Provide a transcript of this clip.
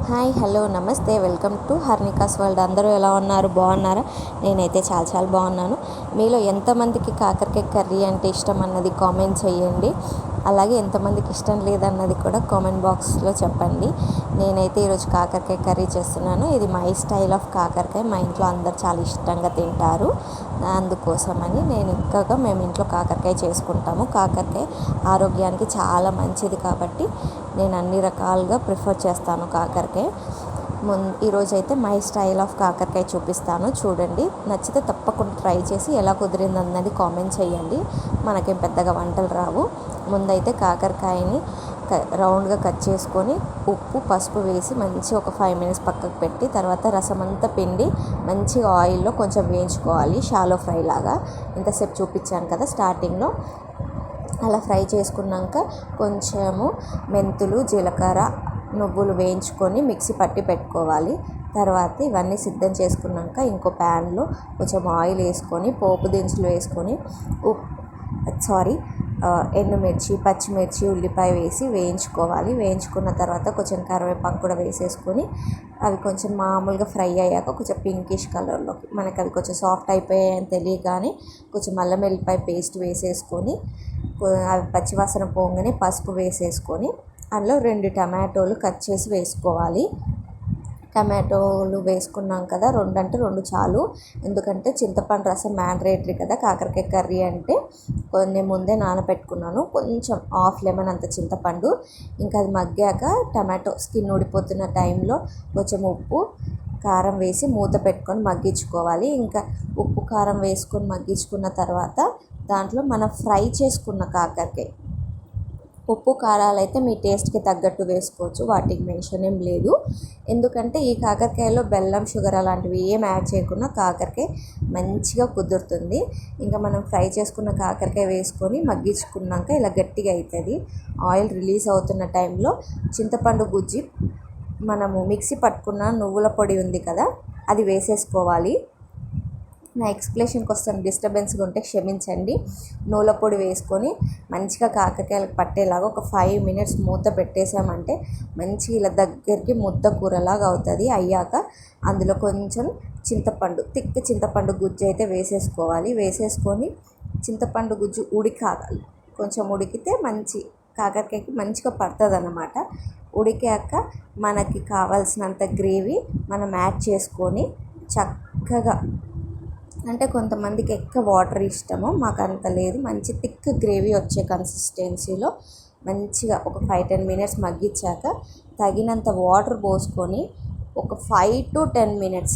Hi hello నమస్తే welcome to హర్నికాస్ world. అందరూ ఎలా ఉన్నారు? బాగున్నారా? నేనైతే చాలా చాలా బాగున్నాను. మీలో ఎంతమందికి కాకరకాయ కర్రీ అంటే ఇష్టం అన్నది కామెంట్ చేయండి. అలాగే ఎంతమందికి ఇష్టం లేదన్నది కూడా కామెంట్ బాక్స్లో చెప్పండి. నేనైతే ఈరోజు కాకరకాయ కర్రీ చేస్తున్నాను. ఇది మై స్టైల్ ఆఫ్ కాకరకాయ. మా ఇంట్లో అందరు చాలా ఇష్టంగా తింటారు. అందుకోసమని మేము ఇంట్లో కాకరకాయ చేసుకుంటాము. కాకరకాయ ఆరోగ్యానికి చాలా మంచిది కాబట్టి నేను అన్ని రకాలుగా ప్రిఫర్ చేస్తాను కాకరకాయ. ఈరోజు అయితే మై స్టైల్ ఆఫ్ కాకరకాయ చూపిస్తాను, చూడండి. నచ్చితే తప్పకుండా ట్రై చేసి ఎలా కుదిరింది అన్నది కామెంట్ చేయండి. మనకేం పెద్దగా వంటలు రావు. ముందైతే కాకరకాయని రౌండ్గా కట్ చేసుకొని ఉప్పు పసుపు వేసి మంచి ఒక 5 minutes పక్కకు పెట్టి, తర్వాత రసం అంతా పిండి మంచిగా ఆయిల్లో కొంచెం వేయించుకోవాలి. షాలో ఫ్రై లాగా ఇంతసేపు చూపించాను కదా స్టార్టింగ్లో. అలా ఫ్రై చేసుకున్నాక కొంచెము మెంతులు జీలకర్ర నువ్వులు వేయించుకొని మిక్సీ పట్టి పెట్టుకోవాలి. తర్వాత ఇవన్నీ సిద్ధం చేసుకున్నాక ఇంకో ప్యాన్లో కొంచెం ఆయిల్ వేసుకొని పోపు దినుసులు వేసుకొని ఎండుమిర్చి పచ్చిమిర్చి ఉల్లిపాయ వేసి వేయించుకోవాలి. వేయించుకున్న తర్వాత కొంచెం కరివేపాకు కూడా వేసేసుకొని అవి కొంచెం మామూలుగా ఫ్రై అయ్యాక కొంచెం పింకిష్ కలర్లోకి మనకి అవి కొంచెం సాఫ్ట్ అయిపోయాయని తెలియగానే కొంచెం అల్లం వెల్లిపాయ పేస్ట్ వేసేసుకొని అవి పచ్చివాసన పోగానే పసుపు వేసేసుకొని అందులో 2 టమాటోలు కట్ చేసి వేసుకోవాలి. టమాటోలు వేసుకున్నాం కదా, 2 అంటే 2 చాలు. ఎందుకంటే చింతపండు రసం మ్యాండేటరీ కదా కాకరకాయ కర్రీ అంటే. కొన్ని ముందే నానబెట్టుకున్నాను, కొంచెం హాఫ్ లెమన్ అంత చింతపండు. ఇంకా అది మగ్గాక టమాటో స్కిన్ ఊడిపోతున్న టైంలో కొంచెం ఉప్పు కారం వేసి మూత పెట్టుకొని మగ్గించుకోవాలి. ఇంకా ఉప్పు కారం వేసుకొని మగ్గించుకున్న తర్వాత దాంట్లో మనం ఫ్రై చేసుకున్న కాకరకాయ, ఉప్పు కారాలు అయితే మీ టేస్ట్కి తగ్గట్టు వేసుకోవచ్చు, వాటికి మెన్షన్ ఏం లేదు. ఎందుకంటే ఈ కాకరకాయలో బెల్లం షుగర్ అలాంటివి ఏం యాడ్ చేయకుండా కాకరకాయ మంచిగా కుదురుతుంది. ఇంకా మనం ఫ్రై చేసుకున్న కాకరకాయ వేసుకొని మగ్గించుకున్నాక ఇలా గట్టిగా అవుతుంది. ఆయిల్ రిలీజ్ అవుతున్న టైంలో చింతపండు గుజ్జి మనము మిక్సీ పట్టుకున్న నువ్వుల పొడి ఉంది కదా, అది వేసేసుకోవాలి. నా ఎక్స్ప్లెనేషన్ కోసం డిస్టర్బెన్స్గా ఉంటే క్షమించండి. నువ్వుల పొడి వేసుకొని మంచిగా కాకరకాయలకు పట్టేలాగా ఒక 5 minutes మూత పెట్టేసామంటే మంచిగా ఇలా దగ్గరికి ముద్ద కూరలాగా అవుతుంది. అయ్యాక అందులో కొంచెం చింతపండు గుజ్జు అయితే వేసేసుకోవాలి. వేసేసుకొని చింతపండు గుజ్జు ఉడికాలి. కొంచెం ఉడికితే కాకరకాయకి మంచిగా పడుతుంది అన్నమాట. ఉడికాక మనకి కావాల్సినంత గ్రేవీ మనం యాడ్ చేసుకొని చక్కగా, అంటే కొంతమందికి ఎక్కువ వాటర్ ఇష్టము, మాకు అంత లేదు. మంచి థిక్ గ్రేవీ వచ్చే కన్సిస్టెన్సీలో మంచిగా ఒక 5-10 minutes మగ్గించాక తగినంత వాటర్ పోసుకొని ఒక 5 to 10 minutes